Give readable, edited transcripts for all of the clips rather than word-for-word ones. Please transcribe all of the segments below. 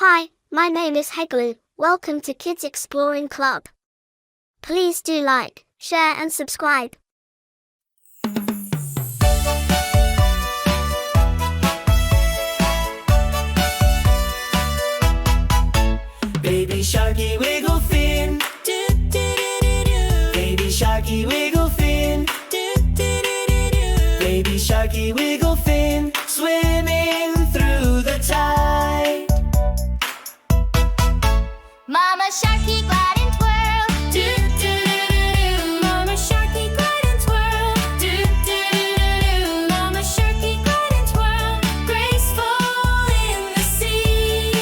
Hi, my name is Heglu. Welcome to Kids Exploring Club. Please do like, share and subscribe. Baby Sharky wiggle fin, do do do do do. Baby Sharky wiggle fin, do do do do do. Baby Sharky wiggle fin, swimming through the tide. Mama Sharky glide and twirl, Do do do do do. Mama Sharky glide and twirl, Do do do do do. Mama Sharky glide and twirl, Graceful in the sea.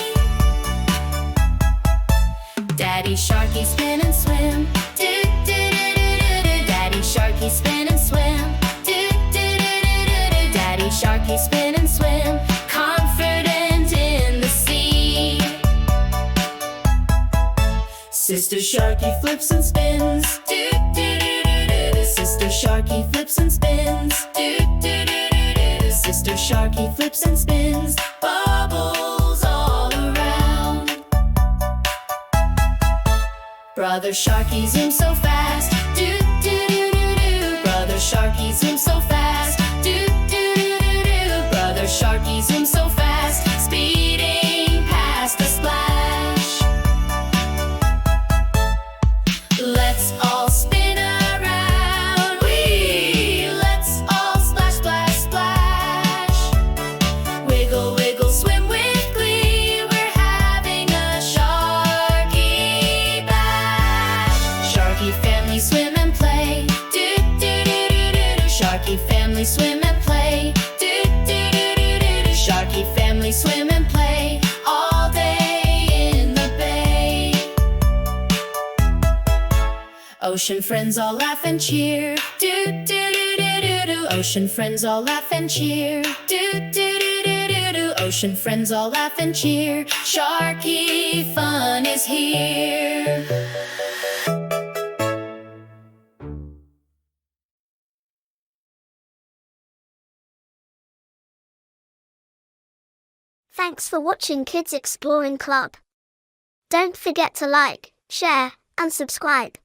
Daddy Sharky spin and swim, Do do do do do do. Daddy Sharky spin and swim, Do do do do do do. Daddy Sharky spin and swim, Confident in the sea. Sister Sharky flips and spins. Do do do do do do. Sister Sharky flips and spins. Do do do do do do. Sister Sharky flips and spins. Bubbles all around. Brother Sharky zooms so fast. Do do do do do. Brother Sharky zooms so fast. Do do do do do. Brother Sharky zooms so fast, speeding past the splash. Let's all spin around. Whee! Let's all splash, splash, splash. Wiggle, wiggle, swim with glee. We're having a Sharky bash. Sharky family swim and play. Do do do do do do. Sharky family swim and play. Do do do do do do. Sharky family swim and play all day in the bay. Ocean friends all laugh and cheer. Do do do do do do. Ocean friends all laugh and cheer. Do do do do do do. Ocean friends all laugh and cheer. Sharky fun is here. Thanks for watching Kids Exploring Club. Don't forget to like, share and subscribe.